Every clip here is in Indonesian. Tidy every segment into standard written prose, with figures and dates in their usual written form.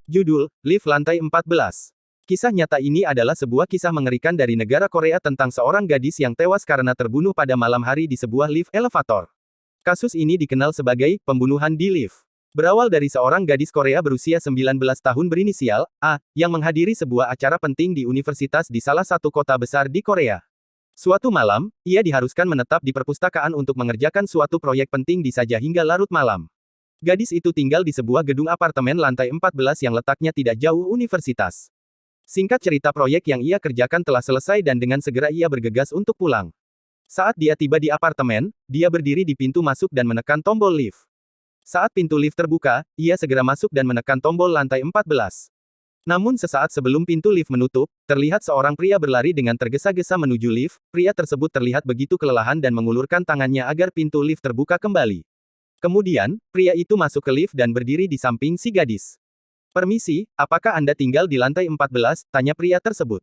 Judul, Lift Lantai 14. Kisah nyata ini adalah sebuah kisah mengerikan dari negara Korea tentang seorang gadis yang tewas karena terbunuh pada malam hari di sebuah lift elevator. Kasus ini dikenal sebagai pembunuhan di lift. Berawal dari seorang gadis Korea berusia 19 tahun berinisial A, yang menghadiri sebuah acara penting di universitas di salah satu kota besar di Korea. Suatu malam, ia diharuskan menetap di perpustakaan untuk mengerjakan suatu proyek penting di saja hingga larut malam. Gadis itu tinggal di sebuah gedung apartemen lantai 14 yang letaknya tidak jauh universitas. Singkat cerita, proyek yang ia kerjakan telah selesai dan dengan segera ia bergegas untuk pulang. Saat dia tiba di apartemen, dia berdiri di pintu masuk dan menekan tombol lift. Saat pintu lift terbuka, ia segera masuk dan menekan tombol lantai 14. Namun sesaat sebelum pintu lift menutup, terlihat seorang pria berlari dengan tergesa-gesa menuju lift. Pria tersebut terlihat begitu kelelahan dan mengulurkan tangannya agar pintu lift terbuka kembali. Kemudian, pria itu masuk ke lift dan berdiri di samping si gadis. "Permisi, apakah Anda tinggal di lantai 14?" tanya pria tersebut.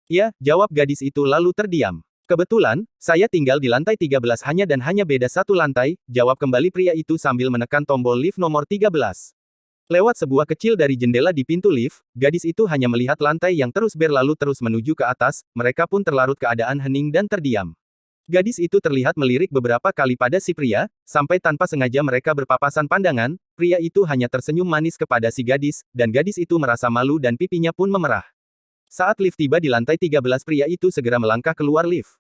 "Ya," jawab gadis itu lalu terdiam. "Kebetulan, saya tinggal di lantai 13 dan hanya beda satu lantai," jawab kembali pria itu sambil menekan tombol lift nomor 13. Lewat sebuah kecil dari jendela di pintu lift, gadis itu hanya melihat lantai yang terus berlalu terus menuju ke atas, mereka pun terlarut keadaan hening dan terdiam. Gadis itu terlihat melirik beberapa kali pada si pria, sampai tanpa sengaja mereka berpapasan pandangan. Pria itu hanya tersenyum manis kepada si gadis, dan gadis itu merasa malu dan pipinya pun memerah. Saat lift tiba di lantai 13, pria itu segera melangkah keluar lift.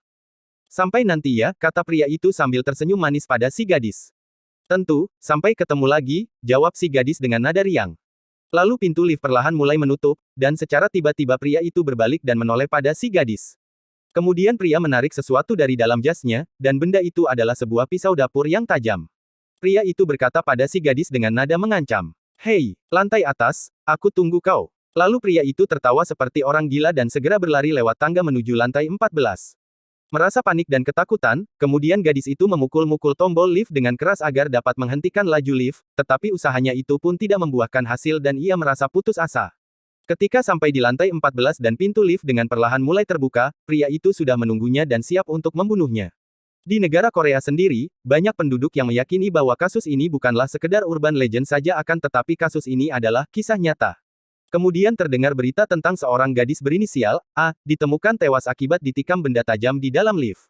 "Sampai nanti ya," kata pria itu sambil tersenyum manis pada si gadis. "Tentu, sampai ketemu lagi," jawab si gadis dengan nada riang. Lalu pintu lift perlahan mulai menutup, dan secara tiba-tiba pria itu berbalik dan menoleh pada si gadis. Kemudian pria menarik sesuatu dari dalam jasnya, dan benda itu adalah sebuah pisau dapur yang tajam. Pria itu berkata pada si gadis dengan nada mengancam, "Hei, lantai atas, aku tunggu kau." Lalu pria itu tertawa seperti orang gila dan segera berlari lewat tangga menuju lantai 14. Merasa panik dan ketakutan, kemudian gadis itu memukul-mukul tombol lift dengan keras agar dapat menghentikan laju lift, tetapi usahanya itu pun tidak membuahkan hasil dan ia merasa putus asa. Ketika sampai di lantai 14 dan pintu lift dengan perlahan mulai terbuka, pria itu sudah menunggunya dan siap untuk membunuhnya. Di negara Korea sendiri, banyak penduduk yang meyakini bahwa kasus ini bukanlah sekedar urban legend saja akan tetapi kasus ini adalah kisah nyata. Kemudian terdengar berita tentang seorang gadis berinisial A, ditemukan tewas akibat ditikam benda tajam di dalam lift.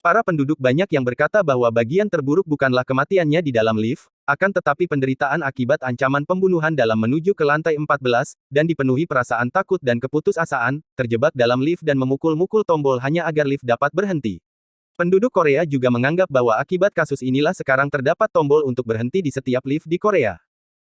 Para penduduk banyak yang berkata bahwa bagian terburuk bukanlah kematiannya di dalam lift, akan tetapi penderitaan akibat ancaman pembunuhan dalam menuju ke lantai 14, dan dipenuhi perasaan takut dan keputusasaan, terjebak dalam lift dan memukul-mukul tombol hanya agar lift dapat berhenti. Penduduk Korea juga menganggap bahwa akibat kasus inilah sekarang terdapat tombol untuk berhenti di setiap lift di Korea.